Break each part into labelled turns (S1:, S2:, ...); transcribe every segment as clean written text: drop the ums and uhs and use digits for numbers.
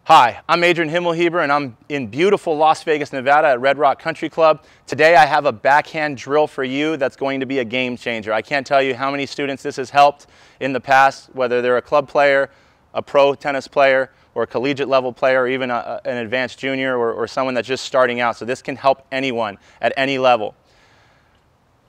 S1: Hi, I'm Adrian Himmelheber and I'm in beautiful Las Vegas, Nevada at Red Rock Country Club. Today I have a backhand drill for you that's going to be a game changer. I can't tell you how many students this has helped in the past, whether they're a club player, a pro tennis player, or a collegiate level player, or even an advanced junior or someone that's just starting out. So this can help anyone at any level.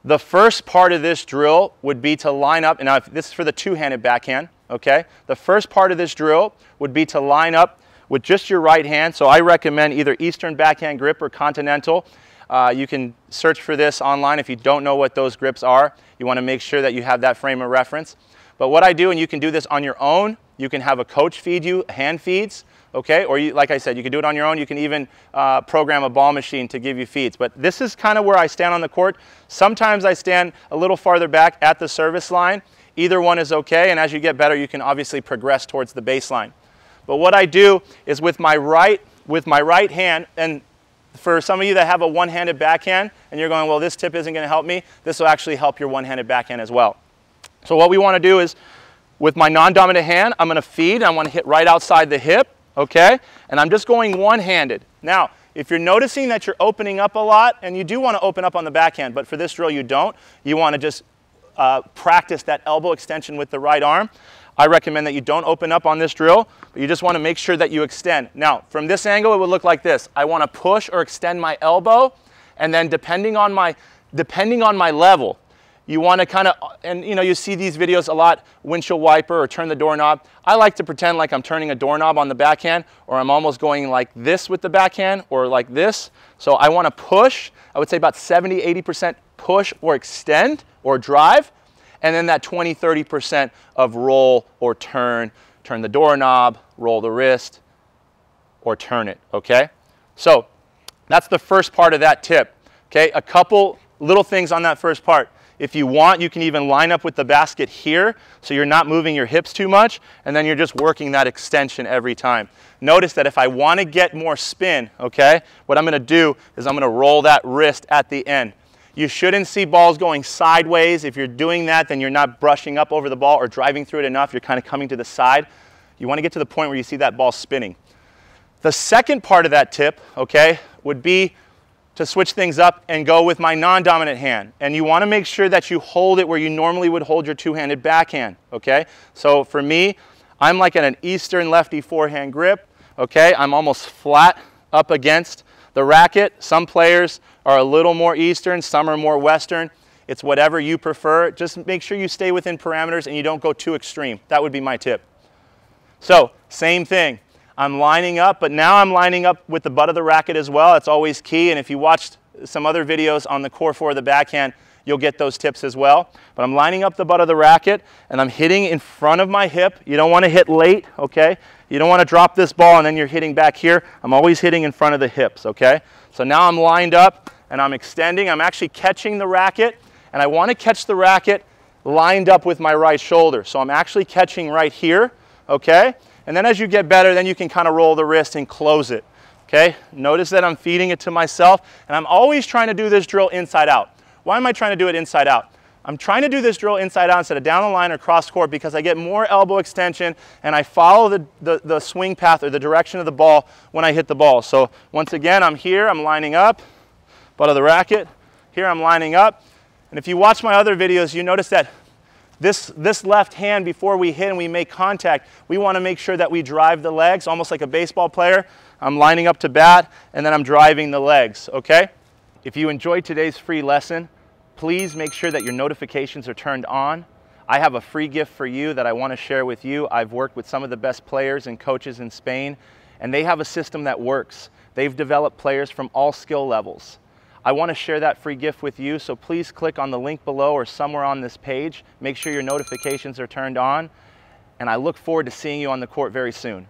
S1: The first part of this drill would be to line up, and now this is for the two-handed backhand, okay? The first part of this drill would be to line up with just your right hand. So I recommend either Eastern backhand grip or Continental. You can search for this online if you don't know what those grips are. You want to make sure that you have that frame of reference. But what I do, and you can do this on your own, you can have a coach feed you hand feeds, okay? Or you, like I said, you can do it on your own. You can even program a ball machine to give you feeds. But this is kind of where I stand on the court. Sometimes I stand a little farther back at the service line. Either one is okay, and as you get better, you can obviously progress towards the baseline. But what I do is with my right hand, and for some of you that have a one-handed backhand and you're going, well, this tip isn't going to help me, this will actually help your one-handed backhand as well. So what we want to do is with my non-dominant hand, I'm going to feed. I want to hit right outside the hip, okay? And I'm just going one-handed. Now, if you're noticing that you're opening up a lot, and you do want to open up on the backhand, but for this drill you don't, you want to just practice that elbow extension with the right arm. I recommend that you don't open up on this drill, but you just want to make sure that you extend. Now, from this angle, it would look like this. I want to push or extend my elbow, and then depending on my level, you want to kind of, and you know, you see these videos a lot, windshield wiper or turn the doorknob. I like to pretend like I'm turning a doorknob on the backhand, or I'm almost going like this with the backhand, or like this. So I want to push, I would say about 70–80% push or extend or drive, and then that 20–30% of roll or turn the doorknob, roll the wrist, or turn it, okay? So that's the first part of that tip, okay? A couple little things on that first part. If you want, you can even line up with the basket here so you're not moving your hips too much, and then you're just working that extension every time. Notice that if I want to get more spin, okay, what I'm going to do is I'm going to roll that wrist at the end. You shouldn't see balls going sideways. If you're doing that, then you're not brushing up over the ball or driving through it enough. You're kind of coming to the side. You want to get to the point where you see that ball spinning. The second part of that tip, okay, would be to switch things up and go with my non-dominant hand. And you want to make sure that you hold it where you normally would hold your two-handed backhand, okay? So for me, I'm like at an Eastern lefty forehand grip, okay? I'm almost flat up against the racket. Some players are a little more Eastern, some are more Western. It's whatever you prefer. Just make sure you stay within parameters and you don't go too extreme. That would be my tip. So, same thing. I'm lining up, but now I'm lining up with the butt of the racket as well. That's always key, and if you watched some other videos on the core four of the backhand, you'll get those tips as well. But I'm lining up the butt of the racket, and I'm hitting in front of my hip. You don't want to hit late, okay? You don't want to drop this ball and then you're hitting back here. I'm always hitting in front of the hips, okay? So now I'm lined up and I'm extending. I'm actually catching the racket, and I want to catch the racket lined up with my right shoulder. So I'm actually catching right here, okay? And then as you get better, then you can kind of roll the wrist and close it, okay? Notice that I'm feeding it to myself, and I'm always trying to do this drill inside out. Why am I trying to do it inside out? I'm trying to do this drill inside out instead of down the line or cross court because I get more elbow extension and I follow the swing path or the direction of the ball when I hit the ball. So once again, I'm here, I'm lining up, butt of the racket. Here I'm lining up. And if you watch my other videos, you notice that this left hand, before we hit and we make contact, we want to make sure that we drive the legs, almost like a baseball player. I'm lining up to bat, and then I'm driving the legs, okay? If you enjoyed today's free lesson, please make sure that your notifications are turned on. I have a free gift for you that I want to share with you. I've worked with some of the best players and coaches in Spain, and they have a system that works. They've developed players from all skill levels. I want to share that free gift with you, so please click on the link below or somewhere on this page. Make sure your notifications are turned on, and I look forward to seeing you on the court very soon.